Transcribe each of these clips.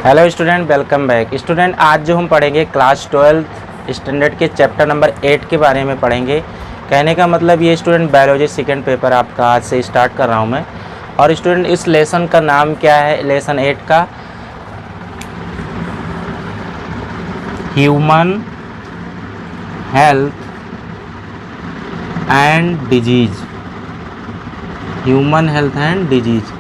Hello student, welcome back. Student, आज जो हम पढ़ेंगे क्लास 12 स्टैंडर्ड के चैप्टर नंबर 8 के बारे में पढ़ेंगे। कहने का मतलब ये स्टूडेंट बायोलॉजी सेकेंड पेपर आपका आज से स्टार्ट कर रहा हूँ मैं। और स्टूडेंट इस लेसन का नाम क्या है? लेसन 8 का human health and disease. Human health and disease,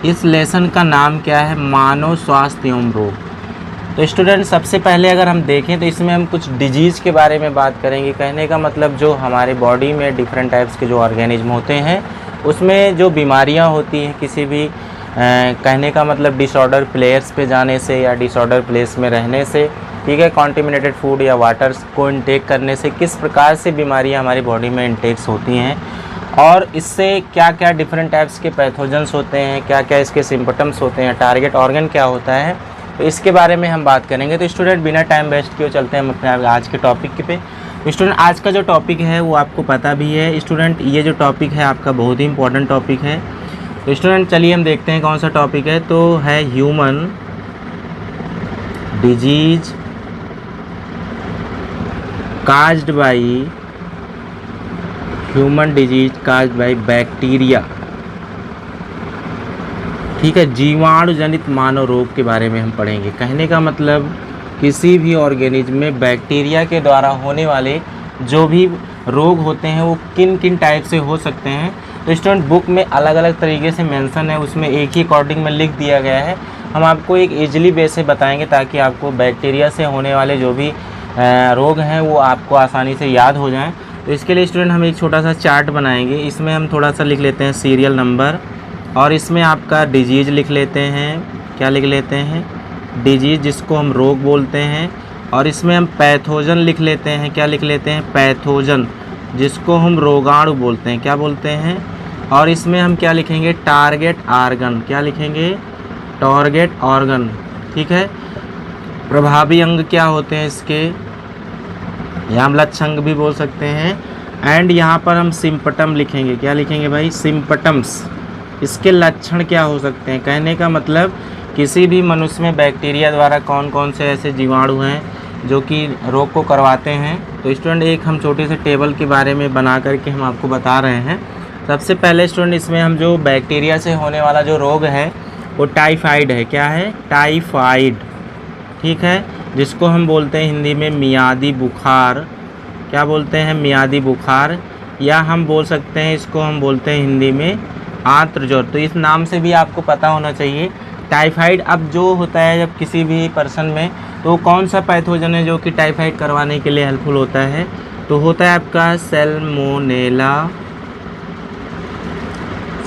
इस लेसन का नाम क्या है? मानव स्वास्थ्य एवं रोग। तो स्टूडेंट सबसे पहले अगर हम देखें तो इसमें हम कुछ डिजीज़ के बारे में बात करेंगे। कहने का मतलब जो हमारे बॉडी में डिफरेंट टाइप्स के जो ऑर्गेनिज्म होते हैं उसमें जो बीमारियां होती हैं किसी भी कहने का मतलब डिसऑर्डर प्लेस पे जाने से या डिसऑर्डर प्लेस में रहने से, ठीक है, कॉन्टेमिनेटेड फूड या वाटर को इनटेक करने से किस प्रकार से बीमारियां हमारी बॉडी में इनटेक्स होती हैं और इससे क्या क्या डिफरेंट टाइप्स के पैथोजेंस होते हैं, क्या क्या इसके सिम्पटम्स होते हैं, टारगेट ऑर्गन क्या होता है, तो इसके बारे में हम बात करेंगे। तो स्टूडेंट बिना टाइम वेस्ट किए चलते हैं हम अपने आज के टॉपिक पे। स्टूडेंट आज का जो टॉपिक है वो आपको पता भी है स्टूडेंट, ये जो टॉपिक है आपका बहुत ही इंपॉर्टेंट टॉपिक है। तो स्टूडेंट चलिए हम देखते हैं कौन सा टॉपिक है। तो है human disease caused by human disease caused by bacteria, ठीक है, जीवाणु जनित मानव रोग के बारे में हम पढ़ेंगे। कहने का मतलब किसी भी ऑर्गेनिज्म में बैक्टीरिया के द्वारा होने वाले जो भी रोग होते हैं वो किन किन टाइप से हो सकते हैं। तो स्टूडेंट बुक में अलग अलग तरीके से मेंशन है, उसमें एक ही अकॉर्डिंग में लिख दिया गया है। हम आपको एक ईजिली वे से बताएंगे ताकि आपको बैक्टीरिया से होने वाले जो भी रोग हैं वो आपको आसानी से याद हो जाएं। तो इसके लिए स्टूडेंट हम एक छोटा सा चार्ट बनाएंगे। इसमें हम थोड़ा सा लिख लेते हैं सीरियल नंबर और इसमें आपका डिजीज़ लिख लेते हैं। क्या लिख लेते हैं? डिजीज़, जिसको हम रोग बोलते हैं। और इसमें हम पैथोजन लिख लेते हैं। क्या लिख लेते हैं? पैथोजन, जिसको हम रोगाणु बोलते हैं। क्या बोलते हैं? और इसमें हम क्या लिखेंगे? Target organ. क्या लिखेंगे? टारगेट ऑर्गन, ठीक है। प्रभावी अंग क्या होते हैं इसके, या हम लक्षण भी बोल सकते हैं। एंड यहाँ पर हम सिम्पटम लिखेंगे। क्या लिखेंगे भाई? सिम्पटम्स, इसके लक्षण क्या हो सकते हैं। कहने का मतलब किसी भी मनुष्य में बैक्टीरिया द्वारा कौन कौन से ऐसे जीवाणु हैं जो कि रोग को करवाते हैं। तो स्टूडेंट एक हम छोटे से टेबल के बारे में बना करके हम आपको बता रहे हैं। सबसे पहले स्टूडेंट इसमें हम जो बैक्टीरिया से होने वाला जो रोग है वो टाइफाइड है। क्या है? टाइफाइड, ठीक है, जिसको हम बोलते हैं हिंदी में मियादी बुखार। क्या बोलते हैं? मियादी बुखार, या हम बोल सकते हैं इसको हम बोलते हैं हिंदी में आंत्र ज्वर। तो इस नाम से भी आपको पता होना चाहिए टाइफाइड। अब जो होता है जब किसी भी पर्सन में, तो कौन सा पैथोजन है जो कि टाइफाइड करवाने के लिए हेल्पफुल होता है? तो होता है आपका सैल्मोनेला,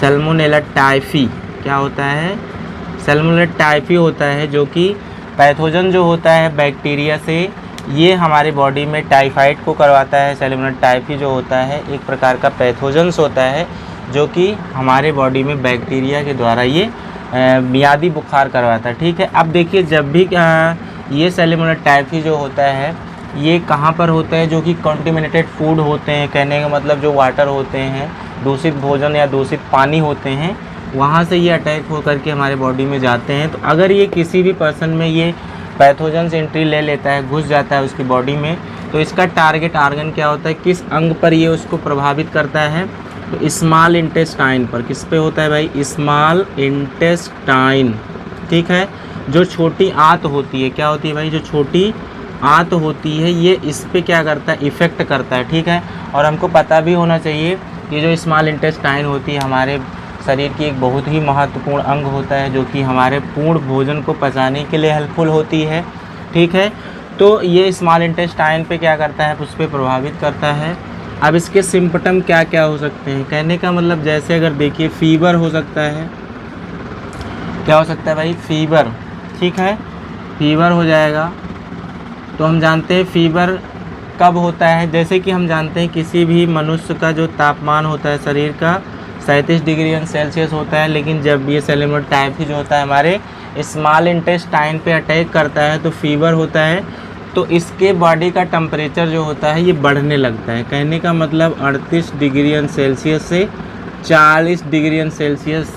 सैल्मोनेला टाइफी। क्या होता है? सैल्मोनेला टाइफी होता है, जो कि पैथोजन जो होता है बैक्टीरिया से, ये हमारे बॉडी में टाइफाइड को करवाता है। सैल्मोनेला टाइफी जो होता है एक प्रकार का पैथोजन्स होता है जो कि हमारे बॉडी में बैक्टीरिया के द्वारा ये मियादी बुखार करवाता है, ठीक है। अब देखिए जब भी ये सैल्मोनेला टाइफी जो होता है ये कहाँ पर होता है? जो कि कॉन्टेमिनेटेड फूड होते हैं। कहने का मतलब जो वाटर होते हैं, दूषित भोजन या दूषित पानी होते हैं, वहाँ से ये अटैक हो करके हमारे बॉडी में जाते हैं। तो अगर ये किसी भी पर्सन में ये पैथोजन से एंट्री ले लेता है, घुस जाता है उसकी बॉडी में, तो इसका टारगेट ऑर्गन क्या होता है? किस अंग पर ये उसको प्रभावित करता है? तो स्मॉल इंटेस्टाइन पर। किस पे होता है भाई? स्मॉल इंटेस्टाइन, ठीक है, जो छोटी आंत होती है। क्या होती है भाई? जो छोटी आंत होती है ये इस पे क्या करता है? इफ़ेक्ट करता है, ठीक है। और हमको पता भी होना चाहिए कि जो स्मॉल इंटेस्टाइन होती है हमारे शरीर की एक बहुत ही महत्वपूर्ण अंग होता है जो कि हमारे पूर्ण भोजन को पचाने के लिए हेल्पफुल होती है, ठीक है। तो ये स्मॉल इंटेस्टाइन पे क्या करता है? उस पर प्रभावित करता है। अब इसके सिम्पटम क्या क्या हो सकते हैं? कहने का मतलब जैसे अगर देखिए फीवर हो सकता है। क्या हो सकता है भाई? फीवर, ठीक है, फीवर हो जाएगा। तो हम जानते हैं फीवर कब होता है? जैसे कि हम जानते हैं किसी भी मनुष्य का जो तापमान होता है शरीर का 37 डिग्री सेल्सियस होता है, लेकिन जब ये सैल्मोनेला टाइफी जो होता है हमारे स्मॉल इंटेस्टाइन पे अटैक करता है तो फीवर होता है। तो इसके बॉडी का टेम्परेचर जो होता है ये बढ़ने लगता है। कहने का मतलब 38 डिग्री सेल्सियस से 40 डिग्री सेल्सियस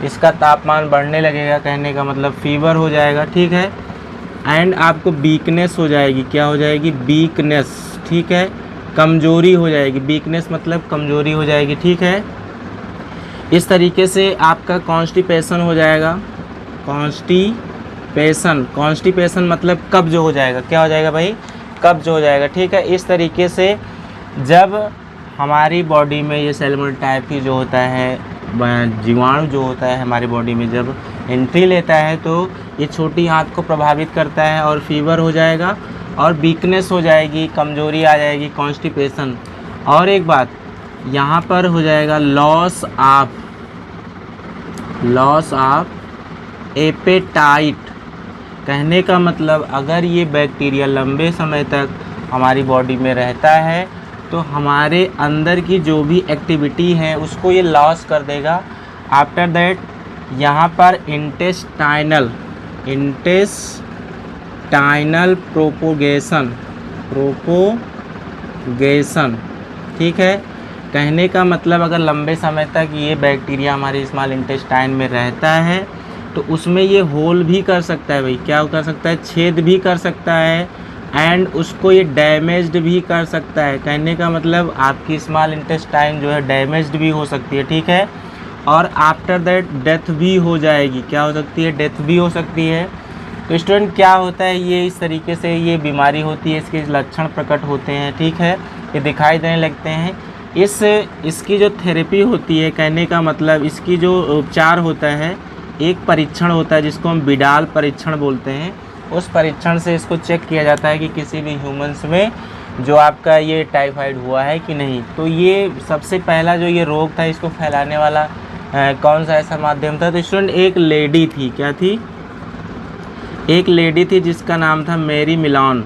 इसका तापमान बढ़ने लगेगा, कहने का मतलब फीवर हो जाएगा, ठीक है। एंड आपको वीकनेस हो जाएगी, क्या हो जाएगी, वीकनेस, ठीक है, कमजोरी हो जाएगी, वीकनेस मतलब कमजोरी हो जाएगी, ठीक है। इस तरीके से आपका कॉन्स्टिपेशन हो जाएगा, कॉन्स्टिपेशन मतलब कब्ज हो जाएगा, क्या हो जाएगा भाई, कब्ज हो जाएगा, ठीक है। इस तरीके से जब हमारी बॉडी में ये सैल्मोनेला टाइफी जो होता है, जीवाणु जो होता है हमारी बॉडी में जब एंट्री लेता है तो ये छोटी आंत को प्रभावित करता है और फीवर हो जाएगा और वीकनेस हो जाएगी, कमजोरी आ जाएगी, कॉन्स्टिपेशन। और एक बात यहाँ पर हो जाएगा लॉस ऑफ एपेटाइट, कहने का मतलब अगर ये बैक्टीरिया लंबे समय तक हमारी बॉडी में रहता है तो हमारे अंदर की जो भी एक्टिविटी है उसको ये लॉस कर देगा। आफ्टर दैट यहाँ पर इंटेस्टाइनल प्रोपोगेशन, ठीक है। कहने का मतलब अगर लंबे समय तक ये बैक्टीरिया हमारे स्मॉल इंटेस्टाइन में रहता है तो उसमें ये होल भी कर सकता है भाई, क्या कर सकता है, छेद भी कर सकता है एंड उसको ये डैमेज्ड भी कर सकता है। कहने का मतलब आपकी स्मॉल इंटेस्टाइन जो है डैमेज्ड भी हो सकती है, ठीक है। और आफ्टर दैट डेथ भी हो जाएगी, क्या हो सकती है, डेथ भी हो सकती है। तो स्टूडेंट क्या होता है, ये इस तरीके से ये बीमारी होती है, इसके लक्षण प्रकट होते हैं, ठीक है, ये दिखाई देने लगते हैं। इसकी जो थेरेपी होती है, कहने का मतलब इसकी जो उपचार होता है, एक परीक्षण होता है जिसको हम बिडाल परीक्षण बोलते हैं। उस परीक्षण से इसको चेक किया जाता है कि किसी भी ह्यूमंस में जो आपका ये टाइफाइड हुआ है कि नहीं। तो ये सबसे पहला जो ये रोग था इसको फैलाने वाला कौन सा ऐसा माध्यम था, तो स्टूडेंट एक लेडी थी, क्या थी, एक लेडी थी जिसका नाम था मेरी मिलान,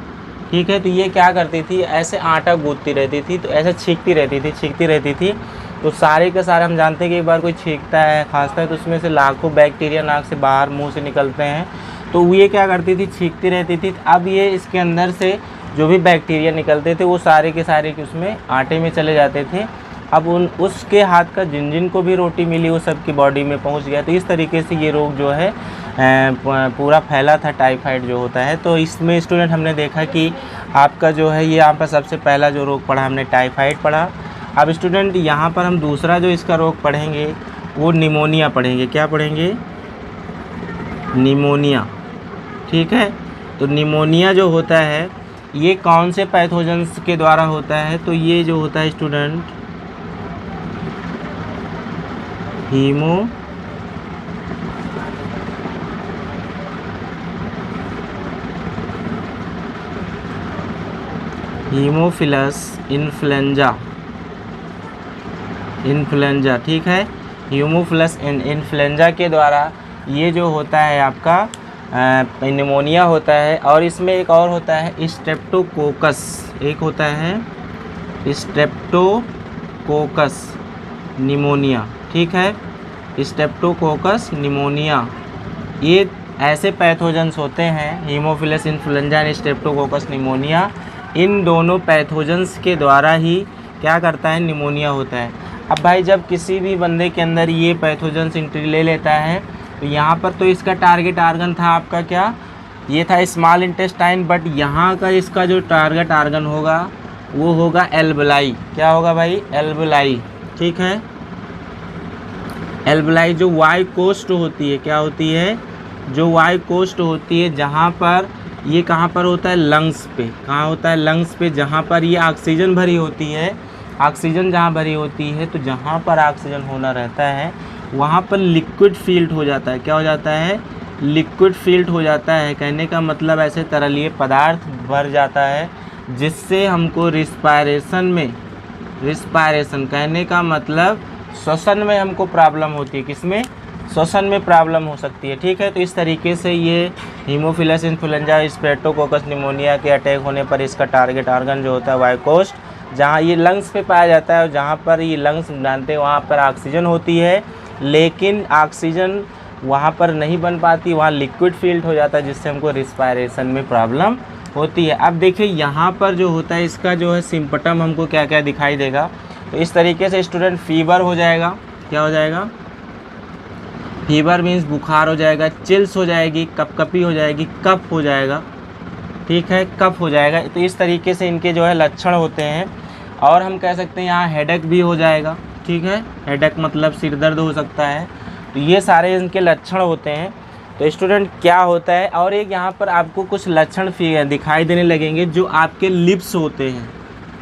ठीक है। तो ये क्या करती थी, ऐसे आटा गूंथती रहती थी, तो ऐसे छींकती रहती थी। तो सारे के सारे हम जानते हैं कि एक बार कोई छींकता है, खांसता है तो उसमें से लाखों बैक्टीरिया नाक से बाहर मुंह से निकलते हैं। तो ये क्या करती थी, छींकती रहती थी। अब ये इसके अंदर से जो भी बैक्टीरिया निकलते थे वो सारे के सारे उसमें आटे में चले जाते थे। अब उसके हाथ का जिन को भी रोटी मिली वो सबकी बॉडी में पहुंच गया। तो इस तरीके से ये रोग जो है पूरा फैला था, टाइफाइड जो होता है। तो इसमें स्टूडेंट हमने देखा कि आपका जो है ये यहाँ पर सबसे पहला जो रोग पढ़ा हमने टाइफाइड पढ़ा। अब स्टूडेंट यहाँ पर हम दूसरा जो इसका रोग पढ़ेंगे वो निमोनिया पढ़ेंगे, क्या पढ़ेंगे, निमोनिया, ठीक है। तो निमोनिया जो होता है ये कौन से पैथोजेंस के द्वारा होता है, तो ये जो होता है स्टूडेंट हीमोफिलस इन्फ्लुएंजा, ठीक है। हीमोफिलस इन्फ्लुएंजा के द्वारा ये जो होता है आपका निमोनिया होता है। और इसमें एक और होता है स्ट्रेप्टोकोकस, एक होता है स्ट्रेप्टोकोकस निमोनिया, ठीक है, स्ट्रेप्टोकोकस निमोनिया। ये ऐसे पैथोजेंस होते हैं, Haemophilus influenzae and Streptococcus pneumoniae, इन दोनों पैथोजेंस के द्वारा ही क्या करता है, निमोनिया होता है। अब भाई जब किसी भी बंदे के अंदर ये पैथोजेंस एंट्री ले लेता है तो यहाँ पर तो इसका टारगेट आर्गन था आपका, क्या, ये था स्मॉल इंटेस्टाइन, बट यहाँ का इसका जो टारगेट आर्गन होगा वो होगा एल्वेलाई, क्या होगा भाई, एल्वेलाई, ठीक है। एल्वेलाई जो वाई कोस्ट होती है, क्या होती है, जो वाई कोस्ट होती है, जहाँ पर ये कहाँ पर होता है, लंग्स पे, कहाँ होता है, लंग्स पे, जहाँ पर ये ऑक्सीजन भरी होती है। ऑक्सीजन जहाँ भरी होती है तो जहाँ पर ऑक्सीजन होना रहता है वहाँ पर लिक्विड फील्ड हो जाता है, क्या हो जाता है, लिक्विड फील्ड हो जाता है। कहने का मतलब ऐसे तरलीय पदार्थ भर जाता है जिससे हमको रिस्पायरेशन कहने का मतलब श्वसन में हमको प्रॉब्लम होती है, किसमें, श्वसन में प्रॉब्लम हो सकती है, ठीक है। तो इस तरीके से ये हीमोफिलस इन्फ्लुएंजा स्ट्रेप्टोकोकस निमोनिया के अटैक होने पर इसका टारगेट ऑर्गन जो होता है वाई कोस्ट, जहाँ ये लंग्स पे पाया जाता है और जहाँ पर ये लंग्स जानते हैं वहाँ पर ऑक्सीजन होती है, लेकिन ऑक्सीजन वहाँ पर नहीं बन पाती, वहाँ लिक्विड फील्ड हो जाता है जिससे हमको रिस्पायरेशन में प्रॉब्लम होती है। अब देखिए यहाँ पर जो होता है इसका जो है सिम्पटम हमको क्या क्या दिखाई देगा। तो इस तरीके से स्टूडेंट फीवर हो जाएगा, क्या हो जाएगा, फीवर मीन्स बुखार हो जाएगा, चिल्स हो जाएगी, कपकपी हो जाएगी, कफ हो जाएगा, ठीक है, कफ हो जाएगा। तो इस तरीके से इनके जो है लक्षण होते हैं। और हम कह सकते हैं यहाँ हेडेक भी हो जाएगा, ठीक है, हेडेक मतलब सिर दर्द हो सकता है। तो ये सारे इनके लक्षण होते हैं। तो स्टूडेंट क्या होता है, और एक यहाँ पर आपको कुछ लक्षण दिखाई देने लगेंगे जो आपके लिप्स होते हैं।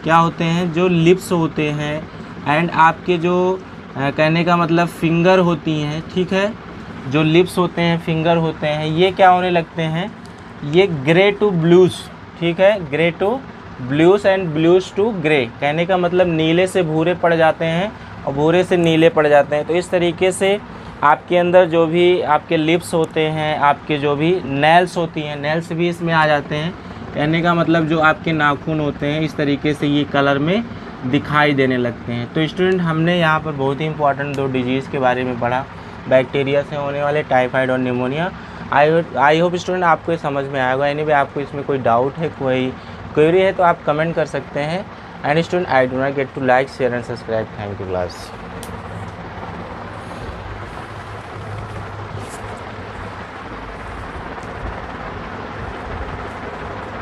क्या होते हैं? जो लिप्स होते हैं एंड आपके जो कहने का मतलब फिंगर होती हैं, ठीक है, जो लिप्स होते हैं, फिंगर होते हैं, ये क्या होने लगते हैं? ये ग्रे टू ब्लूज, ठीक है, grey to blues and blues to grey, कहने का मतलब नीले से भूरे पड़ जाते हैं और भूरे से नीले पड़ जाते हैं। तो इस तरीके से आपके अंदर जो भी आपके लिप्स होते हैं, आपके जो भी नेल्स होती हैं, नेल्स भी इसमें आ जाते हैं। कहने का मतलब जो आपके नाखून होते हैं, इस तरीके से ये कलर में दिखाई देने लगते हैं। तो स्टूडेंट हमने यहाँ पर बहुत ही इंपॉर्टेंट 2 डिजीज़ के बारे में पढ़ा, बैक्टीरिया से होने वाले टाइफाइड और निमोनिया। आई होप स्टूडेंट आपको ये समझ में आएगा। एनीवे आपको इसमें कोई डाउट है, कोई क्वेरी है तो आप कमेंट कर सकते हैं। And student I do not get to like, share and subscribe. Thank you class.